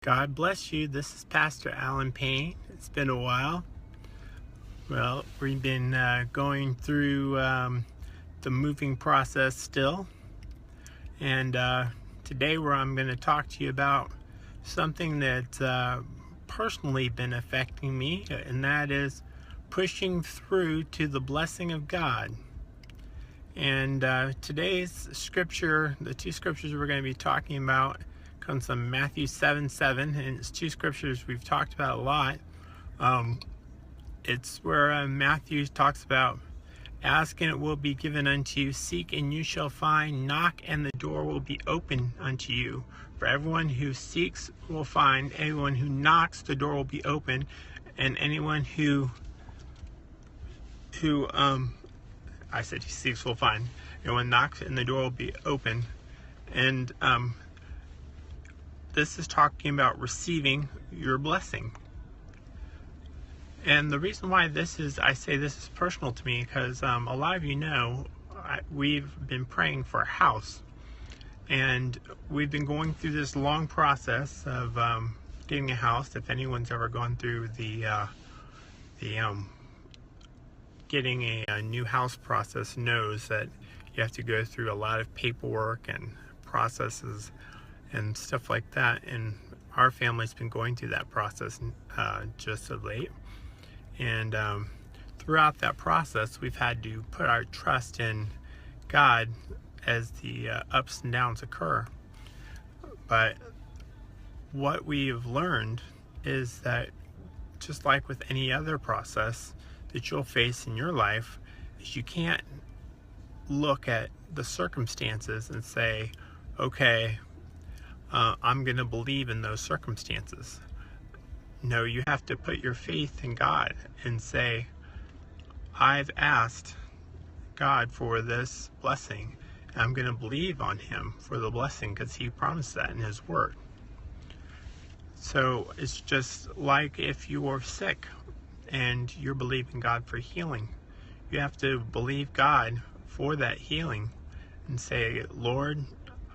God bless you. This is Pastor Alan Payne. It's been a while. Well, we've been going through the moving process still. And today I'm going to talk to you about something that's personally been affecting me, and that is pushing through to the blessing of God. And today's scripture, the two scriptures we're going to be talking about, comes from Matthew 7:7, and it's two scriptures we've talked about a lot. It's where Matthew talks about, ask and it will be given unto you, seek and you shall find, knock and the door will be open unto you. For everyone who seeks will find, anyone who knocks, the door will be open, and anyone who seeks will find. Anyone knocks and the door will be open. And this is talking about receiving your blessing. And the reason why I say this is personal to me, because a lot of you know, we've been praying for a house. And we've been going through this long process of getting a house. If anyone's ever gone through the getting a new house process, knows that you have to go through a lot of paperwork and processes and stuff like that. And our family's been going through that process just of late. And throughout that process, we've had to put our trust in God as the ups and downs occur. But what we've learned is that, just like with any other process that you'll face in your life, is you can't look at the circumstances and say, okay, I'm going to believe in those circumstances. No, you have to put your faith in God and say, I've asked God for this blessing. I'm going to believe on Him for the blessing because He promised that in His Word. So it's just like if you are sick and you're believing God for healing. You have to believe God for that healing and say, Lord,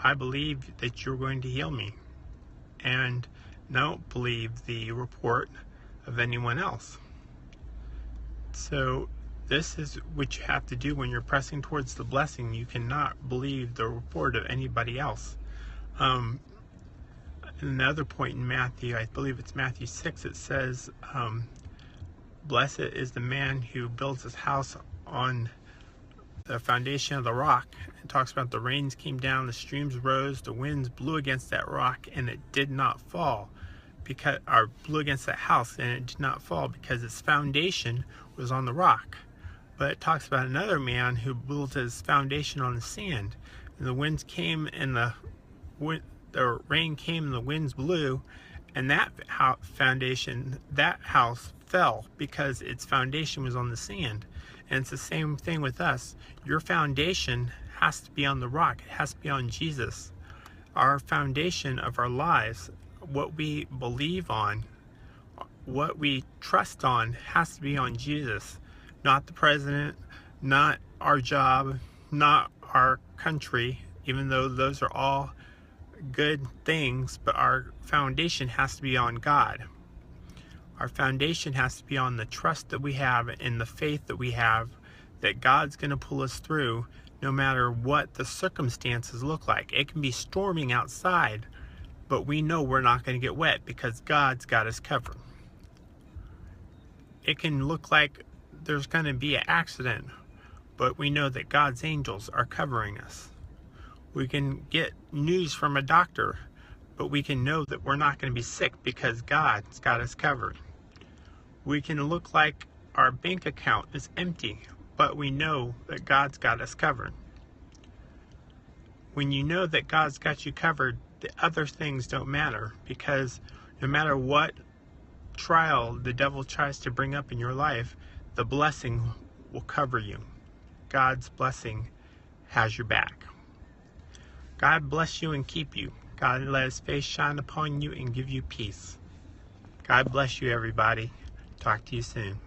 I believe that you're going to heal me. And don't believe the report of anyone else. So this is what you have to do when you're pressing towards the blessing. You cannot believe the report of anybody else. Another point in Matthew, I believe it's Matthew 6, it says, blessed is the man who builds his house on the foundation of the rock. It talks about the rains came down, the streams rose, the winds blew against that rock, and it did not fall, blew against that house, and it did not fall because its foundation was on the rock. But it talks about another man who built his foundation on the sand, and the winds came and the rain came and the winds blew, and that house fell because its foundation was on the sand. And it's the same thing with us. Your foundation has to be on the rock. It has to be on Jesus. Our foundation of our lives, what we believe on, what we trust on, has to be on Jesus. Not the president, not our job, not our country, even though those are all good things, but our foundation has to be on God. Our foundation has to be on the trust that we have and the faith that we have that God's going to pull us through no matter what the circumstances look like. It can be storming outside, but we know we're not going to get wet because God's got us covered. It can look like there's going to be an accident, but we know that God's angels are covering us. We can get news from a doctor, but we can know that we're not going to be sick because God's got us covered. We can look like our bank account is empty, but we know that God's got us covered. When you know that God's got you covered, the other things don't matter, because no matter what trial the devil tries to bring up in your life, the blessing will cover you. God's blessing has your back. God bless you and keep you. God let His face shine upon you and give you peace. God bless you, everybody. Talk to you soon.